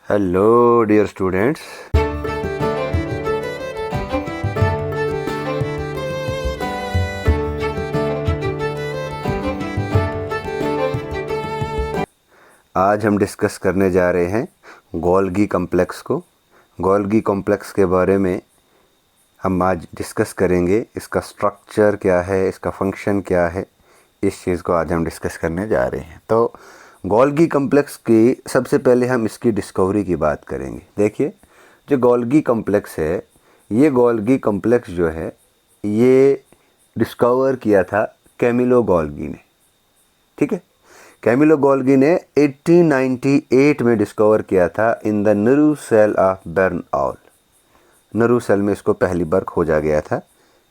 Hello dear students. आज हम discuss करने जा रहे हैं गोल्गी कॉम्प्लेक्स को। गोल्गी कॉम्प्लेक्स के बारे में हम आज डिस्कस करेंगे। इसका स्ट्रक्चर क्या है, इसका फंक्शन क्या है, इस चीज़ को आज हम डिस्कस करने जा रहे हैं। तो गोल्गी कॉम्प्लेक्स की सबसे पहले हम इसकी डिस्कवरी की बात करेंगे। देखिए, जो गोल्गी कॉम्प्लेक्स है, ये गोल्गी कॉम्प्लेक्स जो है ये डिस्कवर किया था कैमिलो गोल्गी ने। ठीक है, कैमिलो गोल्गी ने 1898 में डिस्कवर किया था in the nerve cell of barn owl. Nerve cell में इसको पहली बार खोजा गया था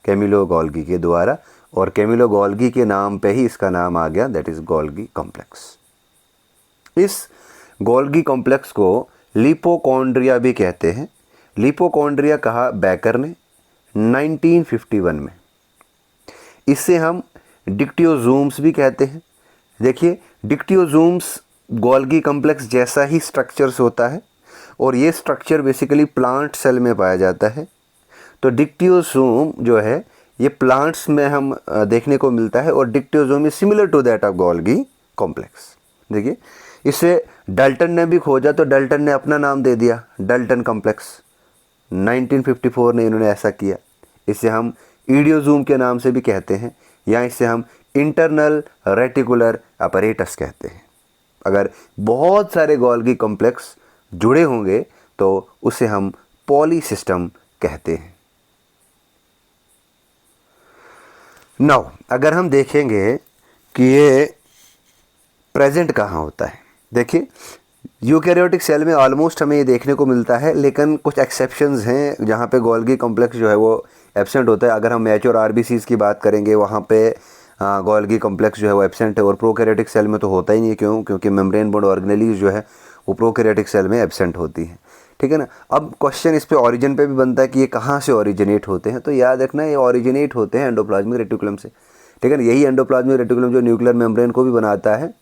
कैमिलो गोल्गी के द्वारा, और कैमिलो गोल्गी के नाम पे ही इसका नाम आ गया, दैट इज़ गोल्गी कॉम्प्लेक्स। इस गोल्गी कॉम्प्लेक्स को लिपोकॉन्ड्रिया भी कहते हैं। लिपोकॉन्ड्रिया कहा बेकर ने 1951 में। इससे हम डिक्टियोजोम्स भी कहते हैं। देखिए, डिक्टियोजोम्स गोल्गी कॉम्प्लेक्स जैसा ही स्ट्रक्चर्स होता है, और ये स्ट्रक्चर बेसिकली प्लांट सेल में पाया जाता है। तो डिक्टियोजोम जो है ये प्लांट्स में हम देखने को मिलता है, और dictyosome is similar to that of Golgi complex. देखिए, इसे डाल्टन ने भी खोजा, तो डाल्टन ने अपना नाम दे दिया डाल्टन कॉम्प्लेक्स। 1954 में इन्होंने ऐसा किया। इसे हम इडियोजोम के नाम से भी कहते हैं, या इसे हम इंटरनल रेटिकुलर अपरेटस कहते हैं। अगर बहुत सारे गोल्गी कॉम्प्लेक्स जुड़े होंगे तो उसे हम पॉलीसिस्टम कहते हैं। नाउ अगर हम देखेंगे कि ये प्रेजेंट कहाँ होता है, देखिए यूकैरियोटिक सेल में ऑलमोस्ट हमें ये देखने को मिलता है, लेकिन कुछ एक्सेप्शंस हैं जहाँ पे गोल्गी कॉम्प्लेक्स जो है वो एब्सेंट होता है। अगर हम मैच्योर आरबीसीज की बात करेंगे, वहाँ पे गोल्गी कॉम्प्लेक्स जो है वो एब्सेंट है, और प्रोकैरियोटिक सेल में तो होता ही नहीं। क्योंकि मेम्ब्रेन बोर्ड ऑर्गेनेलीज जो है वो प्रोकैरियोटिक सेल में एब्सेंट होती है। ठीक है ना। अब क्वेश्चन इस पे ऑरिजिन पे भी बनता है कि ये कहाँ से ओरिजिनेट होते हैं। तो याद रखना, ये ओरिजिनेट होते हैं एंडोप्लाज्मिक रेटिकुलम से। ठीक है ना। यही एंडोप्लाज्मिक रेटिकुलम जो न्यूक्लियर मेम्ब्रेन को भी बनाता है,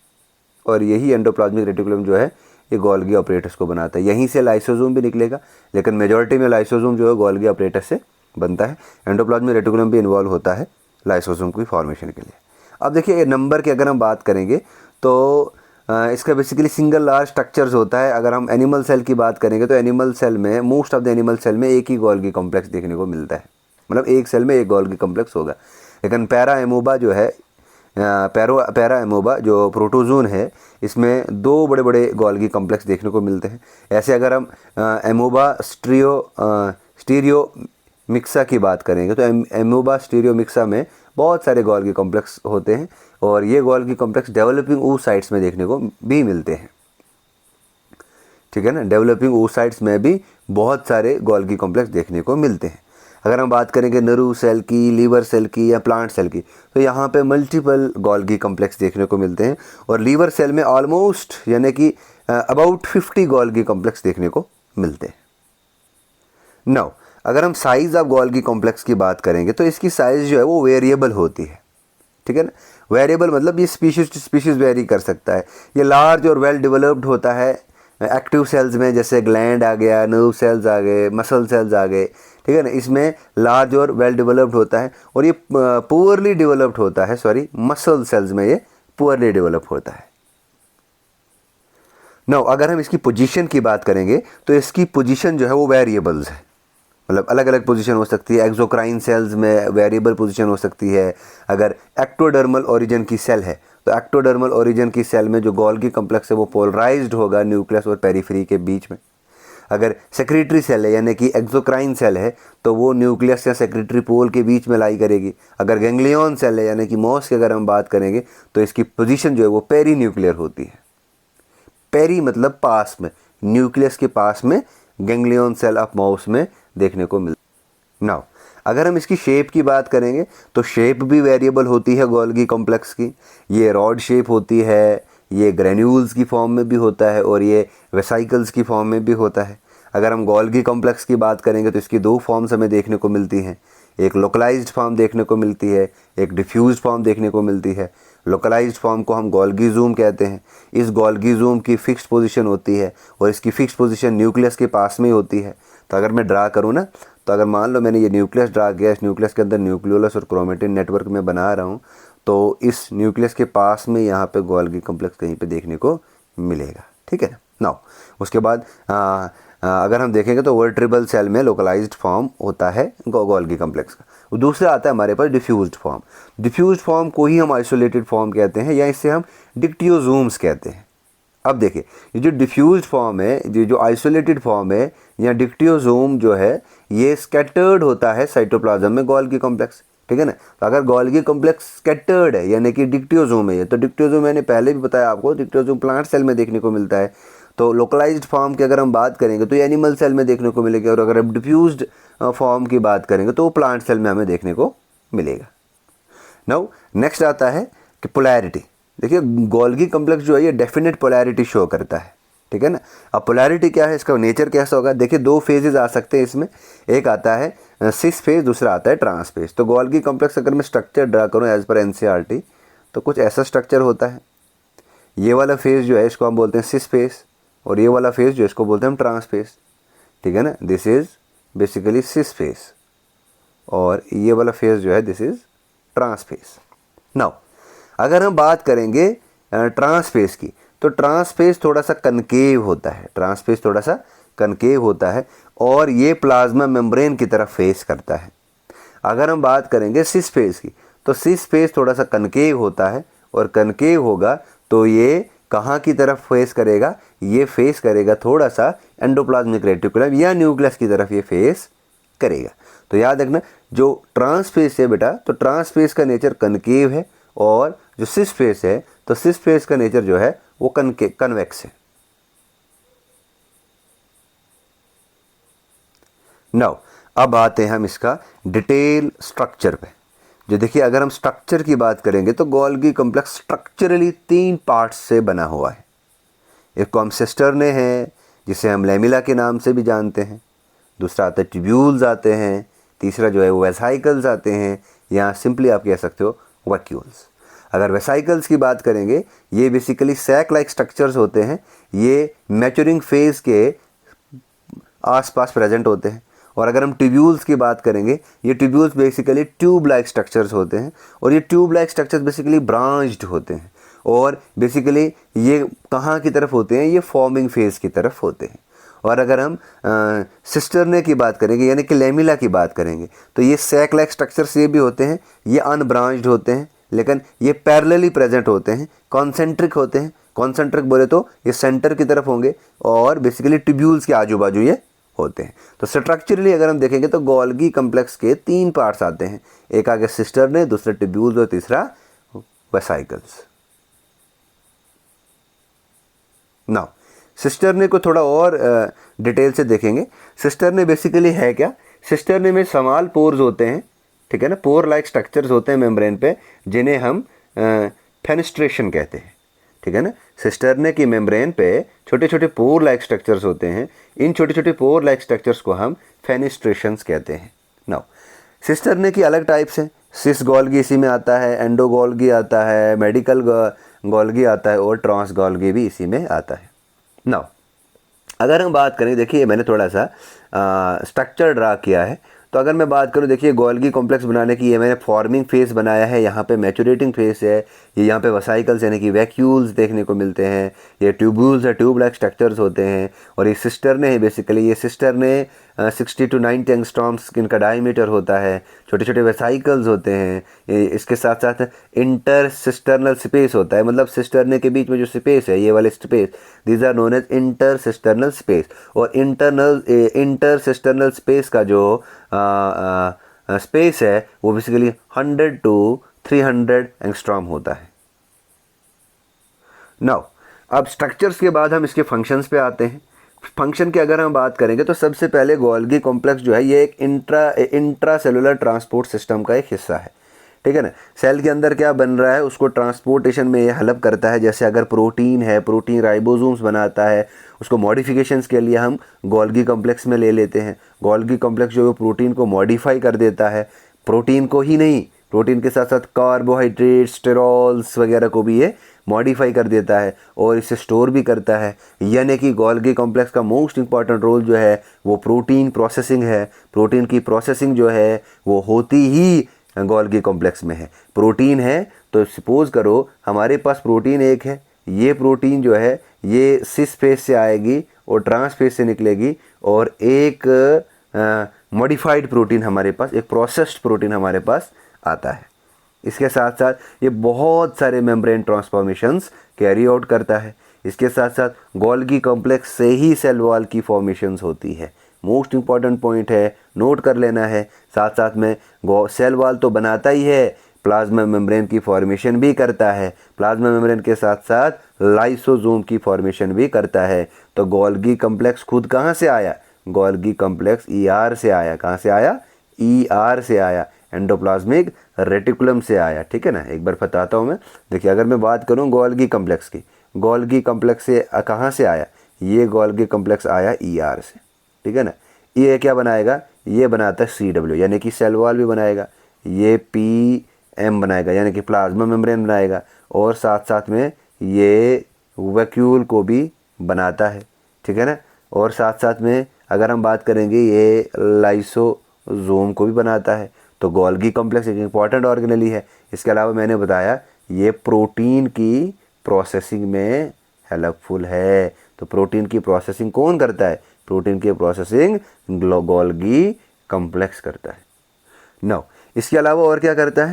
और यही एंडोप्लाज्मिक रेटिकुलम जो है ये गोल्गी ऑपरेटस को बनाता है। यहीं से लाइसोसोम भी निकलेगा, लेकिन मेजॉरिटी में लाइसोसोम जो है गोल्गी ऑपरेटस से बनता है। एंडोप्लाज्मिक रेटिकुलम भी इन्वॉल्व होता है लाइसोसोम की फॉर्मेशन के लिए। अब देखिए, ये नंबर की अगर हम बात करेंगे तो इसका बेसिकली सिंगल लार्ज स्ट्रक्चर्स होता है। अगर हम एनिमल सेल की बात करेंगे तो एनिमल सेल में, most of the animal cell में एक ही गोल्गी कॉम्प्लेक्स देखने को मिलता है, मतलब एक सेल में एक गोल्गी कॉम्प्लेक्स होगा। लेकिन पैरा एमोबा जो है, पैरा एमोबा जो प्रोटोजोन है, इसमें दो बड़े बड़े गोल्गी कॉम्प्लेक्स देखने को मिलते हैं। ऐसे अगर हम एमोबा स्टीरियो मिक्सा की बात करेंगे तो एमोबा स्टीरियो मिक्सा में बहुत सारे गोल्गी कॉम्प्लेक्स होते हैं, और ये गोल्गी कॉम्प्लेक्स डेवलपिंग oocytes में देखने को भी मिलते हैं। ठीक है ना। डेवलपिंग oocytes में भी बहुत सारे गोल्गी कॉम्प्लेक्स देखने को मिलते हैं। अगर हम बात करेंगे नरू सेल की, लीवर सेल की या प्लांट सेल की, तो यहाँ पे मल्टीपल गोल्गी कॉम्प्लेक्स देखने को मिलते हैं, और लीवर सेल में ऑलमोस्ट यानी कि अबाउट 50 गोल्गी कॉम्प्लेक्स देखने को मिलते हैं। नाउ अगर हम साइज़ ऑफ गोल्गी कॉम्प्लेक्स की बात करेंगे तो इसकी साइज़ जो है वो वेरिएबल होती है। ठीक है ना। वेरिएबल मतलब ये स्पीशीज टू स्पीशीज वेरी कर सकता है। ये लार्ज और वेल डेवलप्ड होता है एक्टिव सेल्स में, जैसे ग्लैंड आ गया, नर्व सेल्स आ गए, मसल सेल्स आ गए। ठीक है ना। इसमें लार्ज और वेल डेवलप्ड होता है, और ये पुअरली डेवलप्ड होता है, मसल सेल्स में ये पुअरली डेवलप होता है। नाउ अगर हम इसकी पोजीशन की बात करेंगे तो इसकी पोजीशन जो है वो वेरिएबल्स है, मतलब अलग अलग पोजीशन हो सकती है। एक्सोक्राइन सेल्स में वेरिएबल पोजीशन हो सकती है। अगर एक्टोडर्मल ओरिजिन की सेल है तो एक्टोडर्मल ओरिजिन की सेल में जो गोल्गी कॉम्प्लेक्स है वो पोलराइज्ड होगा न्यूक्लियस और पेरिफेरी के बीच में। अगर सेक्रेटरी सेल है यानी कि एक्सोक्राइन सेल है तो वो न्यूक्लियस या सेक्रेटरी पोल के बीच में लाई करेगी। अगर गैंग्लियन सेल है यानी कि मॉस की अगर हम बात करेंगे तो इसकी पोजीशन जो है वो पेरी न्यूक्लियर होती है। पेरी मतलब पास में, न्यूक्लियस के पास में गैंग्लियन सेल ऑफ माउस में देखने को मिलता। नाउ अगर हम इसकी शेप की बात करेंगे तो शेप भी वेरिएबल होती है गोल्गी कॉम्प्लेक्स की। ये रॉड शेप होती है, ये ग्रेन्यूल्स की फॉर्म में भी होता है, और ये वेसाइकल्स की फॉर्म में भी होता है। अगर हम गोल्गी कॉम्प्लेक्स की बात करेंगे तो इसकी दो फॉर्म्स हमें देखने को मिलती हैं। एक लोकलाइज्ड फॉर्म देखने को मिलती है, एक डिफ्यूज्ड फॉर्म देखने को मिलती है। लोकलाइज्ड फॉर्म को हम गोल्गी ज़ूम कहते हैं। इस गोल्गी ज़ूम की फ़िक्स्ड पोजीशन होती है और इसकी फ़िक्स्ड पोजीशन न्यूक्लियस के पास में ही होती है। तो अगर मैं ड्रा करूँ ना, तो अगर मान लो मैंने ये न्यूक्लियस ड्रा किया, इस न्यूक्लियस के अंदर न्यूक्लियोलस और क्रोमेटिन नेटवर्क में बना रहा हूँ, तो इस न्यूक्लियस के पास में यहाँ पे गोल्गी कॉम्प्लेक्स कहीं पे देखने को मिलेगा, ठीक है ना। नाउ उसके बाद अगर हम देखेंगे तो वर्टेब्रल सेल में लोकलाइज्ड फॉर्म होता है गोल्गी कॉम्प्लेक्स का। दूसरा आता है हमारे पास डिफ्यूज्ड फॉर्म। डिफ्यूज्ड फॉर्म को ही हम आइसोलेटेड फॉर्म कहते हैं या इससे हम डिक्टियोजोम्स कहते हैं। अब देखिए, ये जो डिफ्यूज्ड फॉर्म है, ये जो आइसोलेटेड फॉर्म है या डिक्टियोजोम जो है, ये स्कैटर्ड होता है साइटोप्लाज्म में गोल्गी कॉम्प्लेक्स, ठीक है ना। तो अगर गोल्गी कॉम्प्लेक्स स्कैटर्ड है यानी कि डिक्टियोजोम है, तो डिक्टियोजोम मैंने पहले भी बताया आपको, डिक्टियोजोम प्लांट सेल में देखने को मिलता है। तो लोकलाइज्ड फॉर्म की अगर हम बात करेंगे तो ये एनिमल सेल में देखने को मिलेगा, और अगर हम डिफ्यूज्ड फॉर्म की बात करेंगे तो वो प्लांट सेल में हमें देखने को मिलेगा। नाउ नेक्स्ट आता है कि पोलैरिटी। देखिए, गोल्गी कॉम्प्लेक्स जो है ये डेफिनेट पोलैरिटी शो करता है, ठीक है ना। अब पोलैरिटी क्या है, इसका नेचर कैसा होगा? देखिए, दो फेजेस आ सकते हैं इसमें। एक आता है सिस फेज, दूसरा आता है ट्रांस फेज। तो गोल्गी कॉम्प्लेक्स अगर मैं स्ट्रक्चर ड्रा करूँ एज पर एनसीईआरटी, तो कुछ ऐसा स्ट्रक्चर होता है। ये वाला फेज जो है इसको हम बोलते हैं सिस फेज, और ये वाला फेज जो इसको बोलते हैं हम ट्रांस फेज, ठीक है ना। This is basically cis phase, और ये वाला फेज जो है this is trans phase. Now अगर हम बात करेंगे ट्रांस फेज की, तो ट्रांस फेज थोड़ा सा कनकेव होता है। ट्रांस फेज थोड़ा सा कनकेव होता है और ये प्लाज्मा मेम्ब्रेन की तरफ फेस करता है। अगर हम बात करेंगे सिस फेज की, तो सिस फेज थोड़ा सा कनकेव होता है, और कनकेव होगा तो ये कहाँ की तरफ फेस करेगा? ये फेस करेगा थोड़ा सा एंडोप्लाज्मिक रेटिकुलम या न्यूक्लियस की तरफ ये फेस करेगा। तो याद रखना, जो ट्रांस फेज है बेटा, तो ट्रांस फेज का नेचर कनकेव है, और जो सिस फेज है, तो सिस फेज का नेचर जो है वो कन्वेक्स है। नाउ अब आते हैं हम इसका डिटेल स्ट्रक्चर पे। जो देखिए, अगर हम स्ट्रक्चर की बात करेंगे तो गोल्गी कॉम्प्लेक्स स्ट्रक्चरली 3 पार्ट्स से बना हुआ है। एक को हम सिस्टर्ने हैं, जिसे हम लेमिला के नाम से भी जानते हैं। दूसरा आता है ट्यूब्यूल्स आते हैं। तीसरा जो है वो वेसाइकल्स आते हैं, या सिंपली आप कह सकते हो वैक्यूल्स। अगर वेसाइकल्स की बात करेंगे, ये बेसिकली सैक लाइक स्ट्रक्चर्स होते हैं। ये मैच्योरिंग फेज के आसपास प्रेजेंट होते हैं। और अगर हम ट्यूब्यूल्स की बात करेंगे, ये tubules basically tube like structures होते हैं, और ये tube like structures basically branched होते हैं, और बेसिकली ये कहाँ की तरफ होते हैं? ये फॉर्मिंग फेज की तरफ होते हैं। और अगर हम सिस्टर्ने की बात करेंगे यानी कि लेमिला की बात करेंगे, तो ये सैक लाइक स्ट्रक्चर्स ये भी होते हैं। ये अनब्रांच्ड होते हैं, लेकिन ये पैरेलली प्रेजेंट होते हैं, कॉन्सेंट्रिक होते हैं। कॉन्सेंट्रिक बोले तो ये सेंटर की तरफ होंगे, और बेसिकली ट्यूब्यूल्स के आजू बाजू ये होते हैं। तो स्ट्रक्चरली अगर हम देखेंगे तो गोल्गी कॉम्प्लेक्स के 3 पार्ट्स आते हैं। एक आगे सिस्टर्ने, दूसरा ट्यूब्यूल्स, और तीसरा वेसाइकल्स। नाउ सिस्टर्ने को थोड़ा और डिटेल से देखेंगे। सिस्टर्ने बेसिकली है क्या? सिस्टर्ने में स्मॉल पोर्स होते हैं, ठीक है ना। पोर लाइक स्ट्रक्चर्स होते हैं मेम्ब्रेन पे, जिन्हें हम फेनेस्ट्रेशन कहते हैं, ठीक है ना। सिस्टर्ने की मेम्ब्रेन पे छोटे छोटे पोर लाइक स्ट्रक्चर्स होते हैं। इन छोटे छोटे पोर लाइक स्ट्रक्चर्स को हम फेनेस्ट्रेशंस कहते हैं। नाउ सिस्टर्ने की अलग टाइप्स हैं। सिस गोल्गी इसी में आता है, एंडो गोल्गी आता है, मेडिकल गोल्गी आता है, और ट्रांस गोल्गी भी इसी में आता है। नाउ अगर हम बात करें, देखिए मैंने थोड़ा सा स्ट्रक्चर ड्रा किया है। तो अगर मैं बात करूँ, देखिए गोल्गी कॉम्प्लेक्स बनाने की, ये मैंने फॉर्मिंग फेज बनाया है, यहाँ पे मैचुरेटिंग फेज है, ये यहाँ पे वेसाइकल्स यानी कि वैक्यूल्स देखने को मिलते हैं, ये ट्यूब्यूल्स है, ट्यूब लाइक स्ट्रक्चर्स होते हैं, और ये सिस्टर्ने है। बेसिकली ये सिस्टर्ने 60 to 90 एंगस्ट्रॉम्स इनका डायमीटर होता है। छोटे छोटे वेसाइकल्स होते हैं। इसके साथ साथ इंटर सिस्टर्नल स्पेस होता है, मतलब सिस्टर्ने के बीच में जो स्पेस है, ये वाले space, these are known as inter cisternal space. और इंटर सिस्टर्नल स्पेस का जो स्पेस है वो बेसिकली 100 to 300 एंगस्ट्रॉम होता है। नाउ अब स्ट्रक्चर्स के बाद हम इसके फंक्शंस पे आते हैं। फंक्शन की अगर हम बात करेंगे तो सबसे पहले गोल्गी कॉम्प्लेक्स जो है ये एक इंट्रा सेलुलर ट्रांसपोर्ट सिस्टम का एक हिस्सा है, ठीक है ना। सेल के अंदर क्या बन रहा है उसको ट्रांसपोर्टेशन में ये हेल्प करता है। जैसे अगर प्रोटीन है, प्रोटीन राइबोसोम्स बनाता है, उसको मॉडिफिकेशंस के लिए हम गोल्गी कॉम्प्लेक्स में ले लेते हैं। गोल्गी कॉम्प्लेक्स जो है प्रोटीन को मॉडिफाई कर देता है। प्रोटीन को ही नहीं, प्रोटीन के साथ साथ कार्बोहाइड्रेट, स्टेरॉल्स वगैरह को भी ये मॉडिफाई कर देता है और इसे स्टोर भी करता है। यानी कि गोल्गी कॉम्प्लेक्स का मोस्ट इंपॉर्टेंट रोल जो है वो प्रोटीन प्रोसेसिंग है। प्रोटीन की प्रोसेसिंग जो है वो होती ही गोल्गी कॉम्प्लेक्स में है। प्रोटीन है तो सपोज करो हमारे पास प्रोटीन एक है, ये प्रोटीन जो है ये सिस फेस से आएगी और ट्रांस फेस से निकलेगी, और एक मॉडिफाइड प्रोटीन हमारे पास, एक प्रोसेस्ड प्रोटीन हमारे पास आता है। इसके साथ साथ ये बहुत सारे मेम्ब्रेन ट्रांसफॉर्मेशंस कैरी आउट करता है। इसके साथ साथ गोल्गी कॉम्प्लेक्स से ही सेल वॉल की फॉर्मेशंस होती है। मोस्ट इंपॉर्टेंट पॉइंट है, नोट कर लेना है। साथ साथ में सेल वॉल तो बनाता ही है, प्लाज्मा मेम्ब्रेन की फॉर्मेशन भी करता है। प्लाज्मा मेम्ब्रेन के साथ साथ लाइसोसोम की फॉर्मेशन भी करता है। तो गोल्गी कॉम्प्लेक्स खुद कहाँ से आया? गोल्गी कॉम्प्लेक्स ईआर से आया। कहाँ से आया? ईआर से आया, एंडोप्लाज्मिक रेटिकुलम से आया। ठीक है ना, एक बार बताता हूँ मैं। देखिए, अगर मैं बात करूँ गोल्गी कॉम्प्लेक्स की, गोल्गी कॉम्प्लेक्स से कहाँ से आया? ये गोल्गी कॉम्प्लेक्स आया ईआर से। ठीक है ना, ये क्या बनाएगा? ये बनाता है सीडब्ल्यू, यानी कि सेल वॉल भी बनाएगा। ये पीएम बनाएगा, यानी कि प्लाज्मा मेम्ब्रेन बनाएगा, और साथ साथ में ये वैक्यूल को भी बनाता है। ठीक है ना, और साथ साथ में अगर हम बात करेंगे ये लाइसोसोम को भी बनाता है। तो गोल्गी कॉम्प्लेक्स एक इंपॉर्टेंट ऑर्गेनेली है। इसके अलावा मैंने बताया ये प्रोटीन की प्रोसेसिंग में हेल्पफुल है। तो प्रोटीन की प्रोसेसिंग कौन करता है? प्रोटीन की प्रोसेसिंग गोल्गी कॉम्प्लेक्स करता है। नाउ इसके अलावा और क्या करता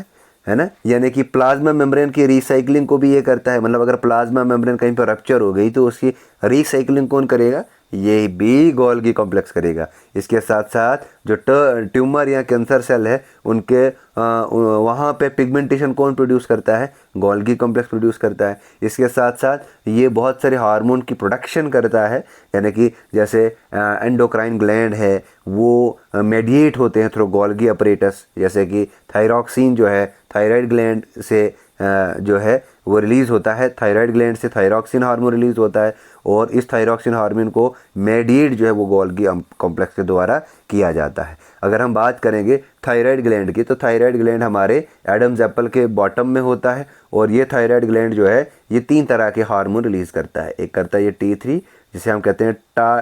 है ना, यानी कि प्लाज्मा मेम्ब्रेन की रिसाइकलिंग को भी ये करता है। मतलब अगर प्लाज्मा मेम्ब्रेन कहीं पर रप्चर हो गई तो उसकी रिसाइकलिंग कौन करेगा? ये भी गोल्गी कॉम्प्लेक्स करेगा। इसके साथ साथ जो ट्यूमर या कैंसर सेल है उनके वहाँ पे पिगमेंटेशन कौन प्रोड्यूस करता है? गोल्गी कॉम्प्लेक्स प्रोड्यूस करता है। इसके साथ साथ ये बहुत सारे हार्मोन की प्रोडक्शन करता है, यानी कि जैसे एंडोक्राइन ग्लैंड है वो मेडिएट होते हैं थ्रू गोल्गी अपरेटस। जैसे कि थायरॉक्सिन जो है थायराइड ग्लैंड से जो है वो रिलीज़ होता है। थायराइड ग्लैंड से थायरॉक्सिन हार्मोन रिलीज़ होता है, और इस थायरॉक्सिन हार्मोन को मेडिएट जो है वो गोल्गी कॉम्प्लेक्स के द्वारा किया जाता है। अगर हम बात करेंगे थायराइड ग्लैंड की, तो थायराइड ग्लैंड हमारे एडम्स एप्पल के बॉटम में होता है, और ये थायराइड ग्लैंड जो है ये 3 तरह के हार्मोन रिलीज़ करता है। एक करता है ये T3 जिसे हम कहते हैं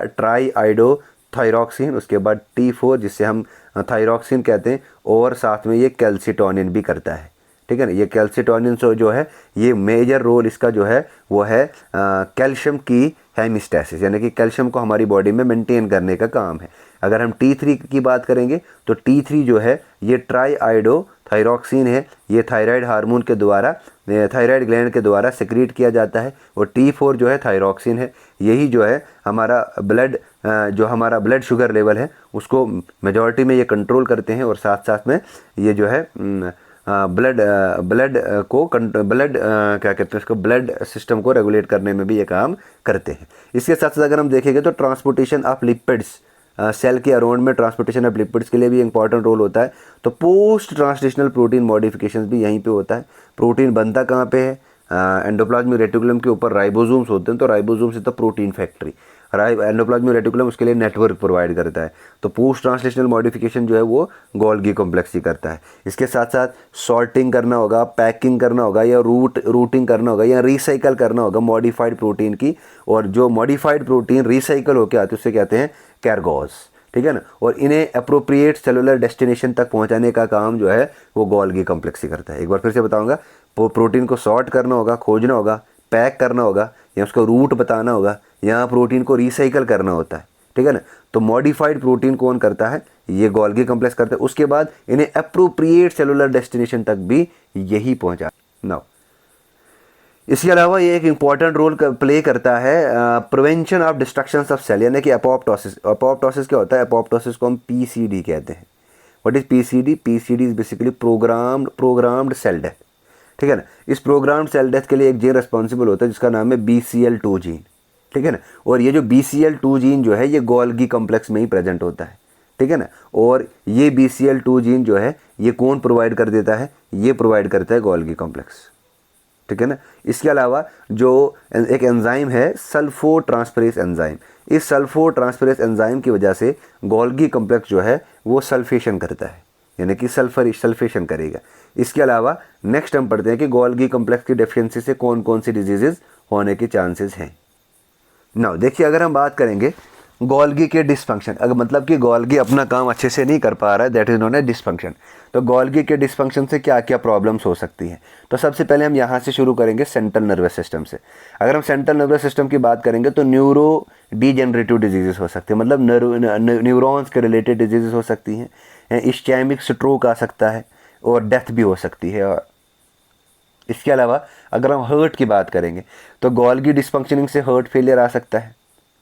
ट्राई आइडो थायरॉक्सिन, उसके बाद T4 जिसे हम थायरॉक्सिन कहते हैं, और साथ में ये कैल्सिटोनिन भी करता है। ठीक है ना, ये कैल्सिटोनिन जो है ये मेजर रोल इसका जो है वो है कैल्शियम की हेमिस्टैसिस, यानी कि कैल्शियम को हमारी बॉडी में मेंटेन करने का काम है। अगर हम T3 की बात करेंगे तो T3 जो है ये ट्राई आइडो थायरॉक्सिन है। ये थायराइड हार्मोन के द्वारा, थायराइड ग्लैंड के द्वारा सिक्रीट किया जाता है, और T4 जो है थायरॉक्सिन है। यही जो है हमारा ब्लड शुगर लेवल है उसको मेजॉरिटी में ये कंट्रोल करते हैं, और साथ साथ में ये जो है ब्लड सिस्टम को रेगुलेट करने में भी ये काम करते हैं। इसके साथ साथ अगर हम देखेंगे तो ट्रांसपोर्टेशन ऑफ लिपिड्स, सेल के अराउंड में ट्रांसपोर्टेशन ऑफ लिपिड्स के लिए भी इंपॉर्टेंट रोल होता है। तो पोस्ट ट्रांसलेशनल प्रोटीन मॉडिफिकेशन भी यहीं पे होता है। प्रोटीन बनता कहाँ पे है? एंडोप्लाज्मिक रेटिकुलम के ऊपर राइबोसोम्स होते हैं। तो ribosomes is the protein factory. Endoplasmic reticulum उसके लिए नेटवर्क प्रोवाइड करता है। तो पोस्ट ट्रांसलेशनल मॉडिफिकेशन जो है वो गोल्गी कॉम्प्लेक्स ही करता है। इसके साथ साथ सॉर्टिंग करना होगा, पैकिंग करना होगा, या रूटिंग करना होगा, या रिसाइकल करना होगा मॉडिफाइड प्रोटीन की। और जो मॉडिफाइड प्रोटीन रिसाइकल होकर आते हैं उसे कहते हैं कैर्गोस। ठीक है ना, और इन्हें अप्रोप्रिएट सेलुलर डेस्टिनेशन तक पहुंचाने का काम जो है वो गोल्गी कॉम्प्लेक्स ही करता है। एक बार फिर से बताऊंगा, प्रोटीन को सॉर्ट करना होगा, खोजना होगा, पैक करना होगा, या उसका रूट बताना होगा, या प्रोटीन को रिसाइकल करना होता है। ठीक है ना, तो मॉडिफाइड प्रोटीन कौन करता है? ये गोल्गी कॉम्प्लेक्स करता है। उसके बाद इन्हें अप्रोप्रिएट सेलुलर डेस्टिनेशन तक भी यही पहुंचा। नाउ इसके अलावा ये एक इंपॉर्टेंट रोल प्ले करता है prevention of destruction of cell, यानी कि अपोप्टोसिस। अपोप्टोसिस क्या होता है? अपोप्टोसिस को हम पीसीडी कहते हैं। What is PCD? PCD is basically programmed cell death. ठीक है ना, इस प्रोग्राम्ड सेल डेथ के लिए एक जीन रिस्पॉन्सिबल होता है जिसका नाम है BCL2 जीन। ठीक है ना, और ये जो BCL2 जीन जो है ये गोल्गी कॉम्प्लेक्स में ही प्रेजेंट होता है। ठीक है ना, और ये BCL2 जीन जो है ये कौन प्रोवाइड कर देता है? ये प्रोवाइड करता है गोल्गी कॉम्प्लेक्स। ठीक है ना, इसके अलावा जो एक एंजाइम है सल्फोट्रांसफेरेज एंजाइम, इस सल्फोट्रांसफेरेज एंजाइम की वजह से गोल्गी कॉम्प्लेक्स जो है वो सल्फेशन करता है। यानी कि सल्फेशन करेगा। इसके अलावा नेक्स्ट हम पढ़ते हैं कि गोल्गी कॉम्प्लेक्स की डेफिशिएंसी से कौन कौन सी डिजीजेज होने के चांसेस हैं। नाउ देखिए, अगर हम बात करेंगे गोल्गी के डिसफंक्शन, अगर मतलब कि गोल्गी अपना काम अच्छे से नहीं कर पा रहा है, that is known as dysfunction. तो गोल्गी के डिसफंक्शन से क्या क्या प्रॉब्लम्स हो सकती हैं। तो सबसे पहले हम यहाँ से शुरू करेंगे सेंट्रल नर्वस सिस्टम से। अगर हम सेंट्रल नर्वस सिस्टम की बात करेंगे तो न्यूरो डीजेनरेटिव डिजीजेस हो सकती हैं, मतलब न्यूरॉन्स के रिलेटेड डिजीजेस हो सकती हैं। इस्केमिक स्ट्रोक आ सकता है और डेथ भी हो सकती है। और इसके अलावा अगर हम हार्ट की बात करेंगे तो गोल्गी डिसफंक्शनिंग से हार्ट फेलियर आ सकता है,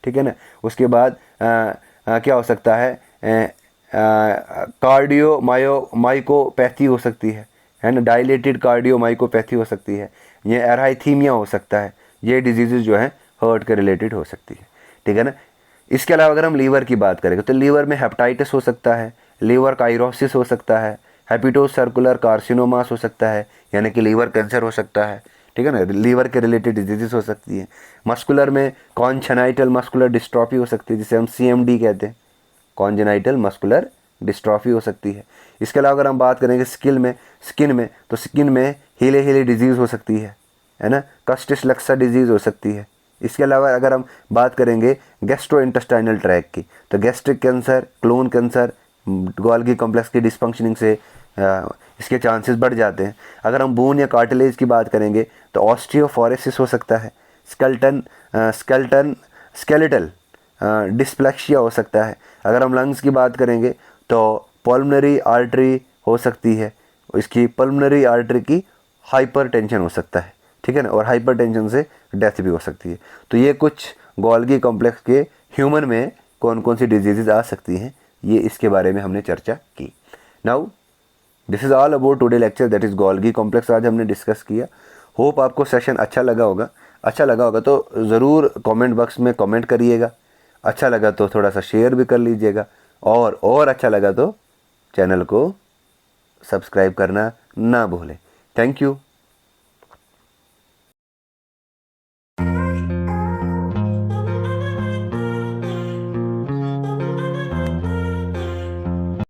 ठीक है ना। उसके बाद क्या हो सकता है, कार्डियो माइकोपैथी हो सकती है ना, डायलेटेड कार्डियो माइकोपैथी हो सकती है, ये एराइथीमिया हो सकता है। ये डिजीज़ जो है हार्ट के रिलेटेड हो सकती है, ठीक है ना। इसके अलावा अगर हम लीवर की बात करेंगे तो लीवर में हेपेटाइटिस हो सकता है, लीवर कायरोसिस हो सकता है, हेपेटो सर्कुलर कार्सिनोमास हो सकता है, यानी कि लीवर कैंसर हो सकता है, ठीक है ना। लीवर के रिलेटेड डिजीजेस हो सकती हैं। मस्कुलर में कॉन्जेनाइटल मस्कुलर डिस्ट्रॉफी हो सकती है, जिसे हम CMD कहते हैं, कॉन्जेनाइटल मस्कुलर डिस्ट्रॉफी हो सकती है। इसके अलावा अगर हम बात करेंगे स्किन में तो स्किन में हीले डिजीज़ हो सकती है ना, कस्टिस लक्सा डिजीज़ हो सकती है। इसके अलावा अगर हम बात करेंगे गैस्ट्रो इंटेस्टाइनल ट्रैक की, तो gastric cancer, clone cancer, Golgi complex की डिसफंक्शनिंग से इसके चांसेस बढ़ जाते हैं। अगर हम बोन या कार्टिलेज की बात करेंगे तो ऑस्टियोफोरेसिस हो सकता है, स्केलेटल डिस्प्लेक्सिया हो सकता है। अगर हम लंग्स की बात करेंगे तो पल्मोनरी आर्टरी हो सकती है, इसकी पल्मोनरी आर्टरी की हाइपरटेंशन हो सकता है, ठीक है ना, और हाइपरटेंशन से डेथ भी हो सकती है। तो ये कुछ गोल्गी कॉम्प्लेक्स के ह्यूमन में कौन कौन सी डिजीज़ आ सकती हैं, ये इसके बारे में हमने चर्चा की। Now this is all about today lecture, that is Golgi complex आज हमने डिस्कस किया। होप आपको सेशन अच्छा लगा होगा तो ज़रूर कमेंट बॉक्स में कमेंट करिएगा। अच्छा लगा तो थोड़ा सा शेयर भी कर लीजिएगा, और अच्छा लगा तो चैनल को सब्सक्राइब करना ना भूलें। Thank you.